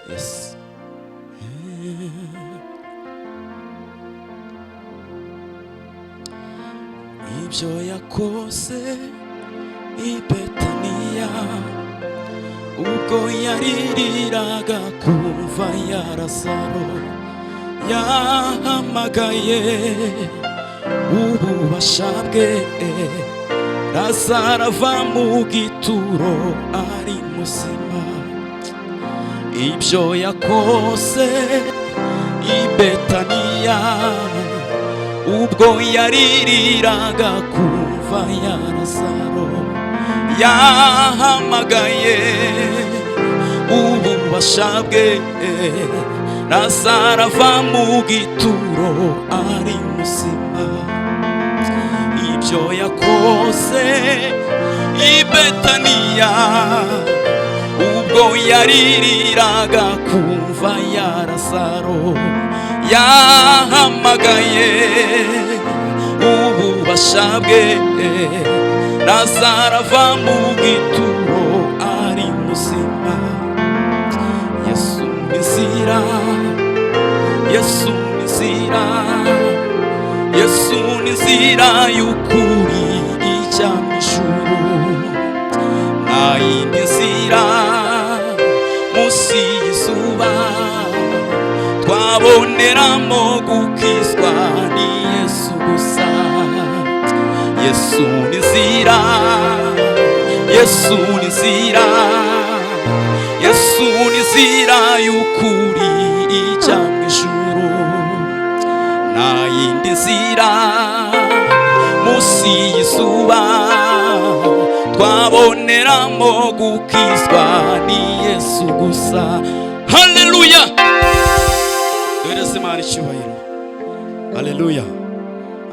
Yes. Ibyo yakoze i Betaniya ubwo yaririraga ku mva ya Lazaro, yahamagaye ububasha bwe, Lazaro ava mu gituro ari muzima. Ibyo yakoze i Betaniya ubwo yaririraga ku mva ya Lazaro, yahamagaye ububasha bwe, Lazaro ava mu gituro ari muzima. Ibyo yakoze i Betaniya ubwo yaririraga ku mva ya Lazaro, yahamagaye ububasha bwe, Lazaro ava mu gituro ari muzima. Yesu nizira, Yesu nizira, Yesu nizira y'ukuri ijya mu ijuru. Nta yindi nzira munsi y'izuba twaboneramo gukizwa ni Yesu gusa. Yesu nizira, Yesu nizira, Yesu nizira y'ukuri ijya mu ijuru. Nta yindi nzira munsi y'izuba twaboneramo gukizwa ni Yesu gusa. Haleluya! Duhereze Imana icyubahiro. Haleluya!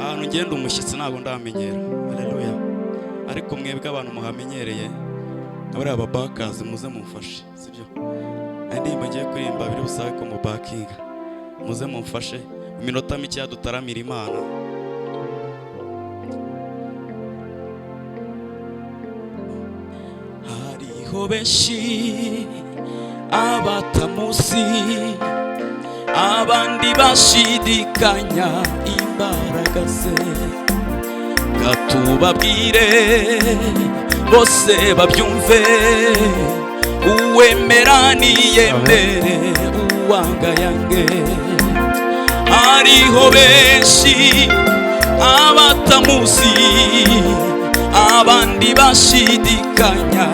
Ahantu ngenda umushyitsi ntabwo ndamenyera. Haleluya! Ariko mwebwe abantu muhamenyereye, abari ababakazi muze mumfashe, sibyo? Indirimbo ngiye kuririmba biri busabe ko mu bakinga, muze mumfashe iminota mike dutaramira Imana. Hariho benshi abatamuzi, abandi bashidikanya imbaraga ze, gatubabwire bose babyumve, uwemera niyemere, uwanga yange. Hariho benshi abatamuzi, abandi bashidikanya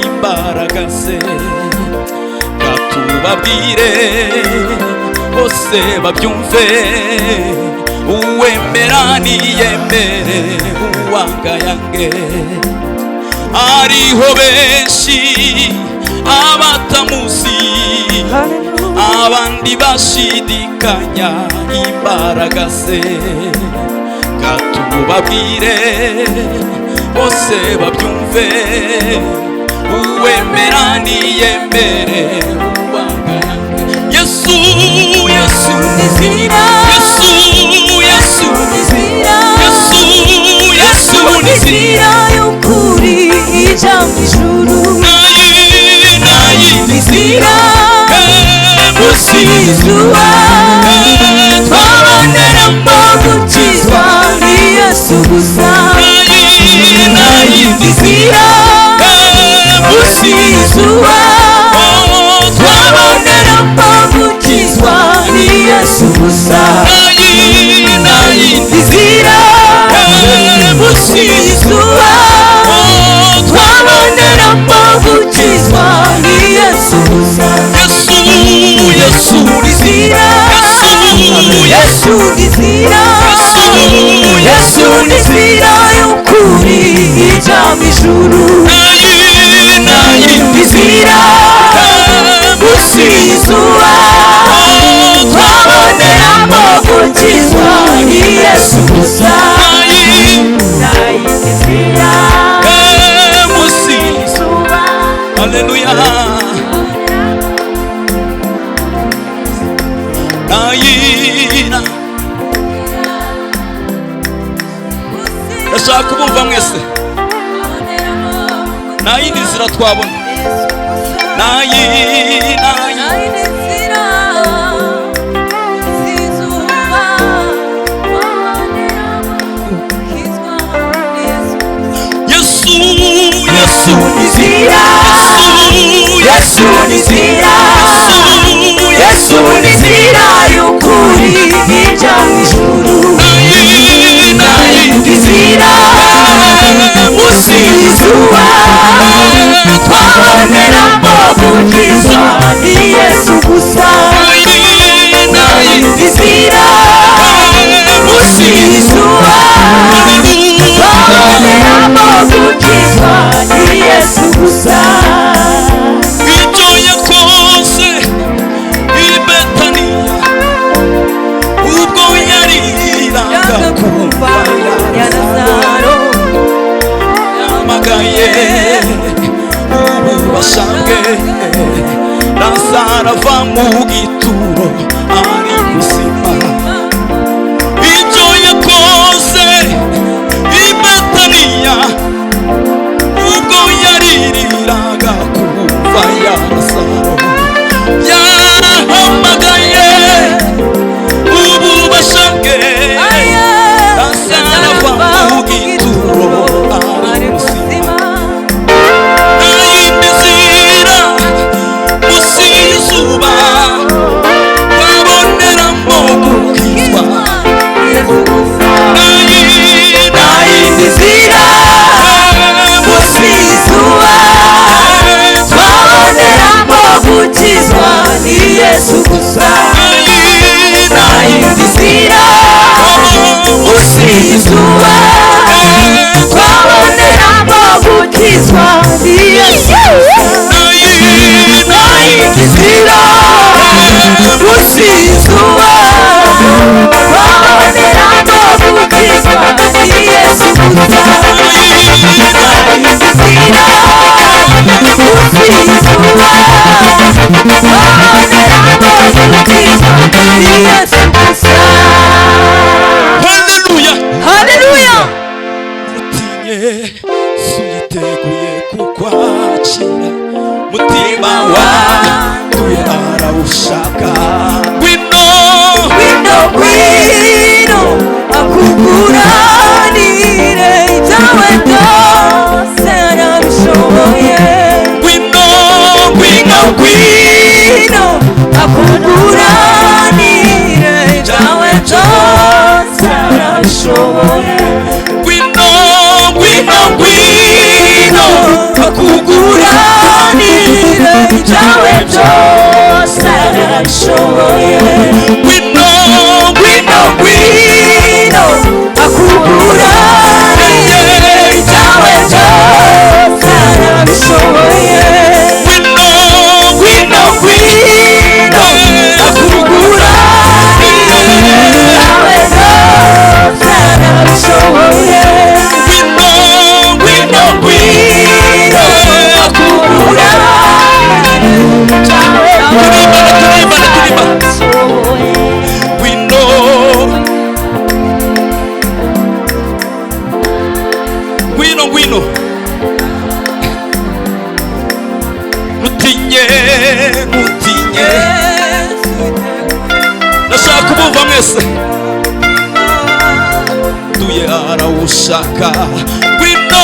imbaraga ze, gatubabwire bose babyumve, uwemera niyemere, uwanga yange. Hariho benshi abatamuzi, abandi bashidikanya imbaraga ze, gatubabwire bose babyumve, uwemera niyemere, uwanga yange. Yesu, Yesu nizira, Yesu, Yesu nizira, Yesu, Yesu nizira y'ukuri ijya mu ijuru. Nayi nizira munsi y'izuba twaboneramo gukizwa ni Yesu gusa. Nayi nizira munsi y'izuba twaboneramo gukizwa ni Yesu gusa. Nayi nizira munsi y'izuba twaboneramo gukizwa ni Yesu gusa. Yesu, Yesu nizira, Yesu nizira, Yesu nizira y'ukuri ijya mu ijuru. Nayi nizira munsi y'izuba twaboneramo gukizwa ni Yesu gusa. Nayi nizira munsi y'izuba. Haleluya! Nayina ndashaka kubumva mwese. Nayindi nzira twabona, nayina Yesu ni nzira, Yesu ni nzira y'ukuri ijya mu ijuru. Nayindi nzira munsi y'izuba twaboneramo gukiza ni Yesu gusa. Nayindi nzira munsi y'izuba twaboneramo gukiza ni Yesu gusa. Icyo yakoze i Betaniya ubwo yariraga ku mva ya Lazaro, yamagaye ububasha bwe, Lazaro ava mu gituro ari muzima. Icyo yakoze i Betaniya ubwo yaririraga ku mva ya Lazaro, yahamagaye ububasha bwe, Lazaro ava mu gituro ari muzima. Nayindi nzira munsi y'izuba twaboneramo gukizwa. Nayindi nzira munsi y'izuba twaboneramo gukizwa ni Yesu gusa. Nayindi nzira munsi y'izuba twaboneramo gukizwa ni Yesu gusa. Nayindi nzira munsi y'izuba twaboneramo gukizwa ni Yesu gusa. Nayindi nzira munsi y'izuba twaboneramo gukizwa ni Yesu gusa. Haleluya, Haleluya. mutinye suyiteguye kukwakira, mutima wanduye arawushaka. Ngwino Ngwino akuguranire ibyawe byose arabishoboye. ngwino akuguranire ibyawe byose arabishoboye. ngwino akuguranire ibyawe byose arabishoboye. ngwino akuguranire ibyawe byose arabishoboye. ngwino akuguranire ibyawe byose arabishoboye. ngwino mutinye ndashaka kubumva mwese. duye arawushaka. ngwino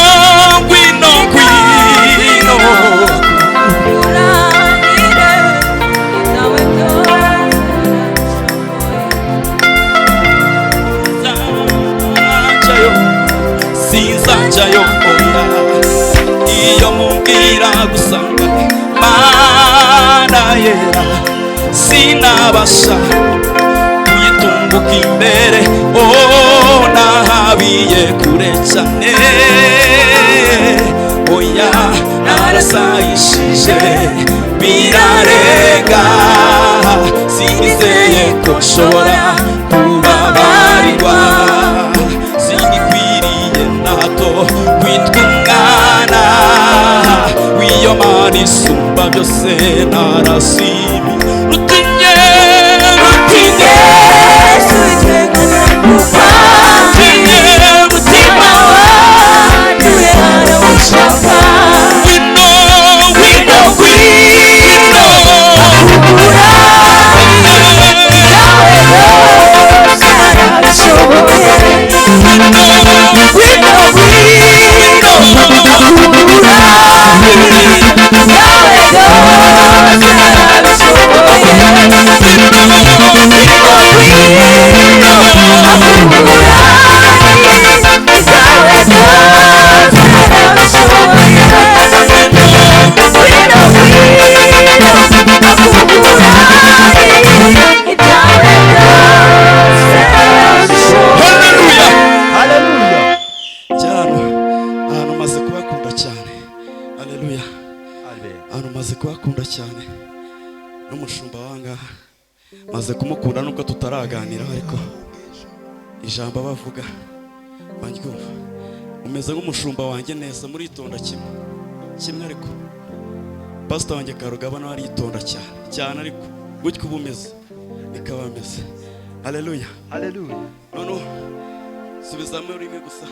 sinzajyayo oya, iyo mumbwira gusanga Mana yera sinabasha kuyitumbuka imbere. Oh, nahabiye kure cyane oya, narasayishije birarenga, sinizeye ko nshobora kubabarirwa, sinikwiriye nato kwitwa umwana w'iyo Mana isumba byose. narasimi rutinye mutima wanduye arawushaka. ngwino ndabakunda cyane n'umushumba wangaha maze kumukunda nubwo tutaraganira ariko ijambo bavuga banjyumva umeze nk'umushumba wanjye neza muritonda kimwe ariko pastor wanjye Karugaba nawe aritonda cyane ariko gutyo ubumeze bikaba bimeze. Haleluya haleluya. None subizamo rimwe gusa.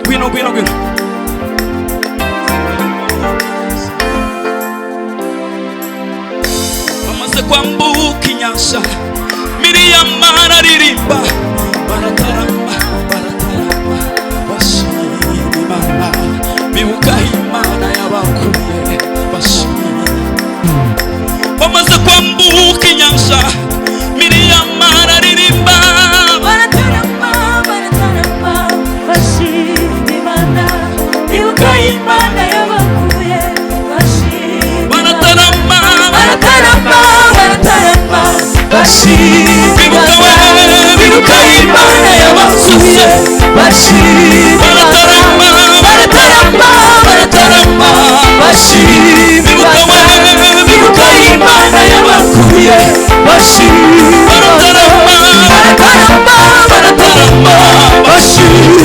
Gwino bamaze kwambuka inyanja Miriam araririmba baratarama bashima Imana bibuka Imana yabakuye bashima. Bamaze kwambuka inyanja Miriam araririmba baratarama bashima Imana bibuka Imana yabakuye bashima. Baratarama bashima bibuka Imana yabakuye bashima. Baratarama bashima bibuka Imana yabakuye bashima. Baratarama bashima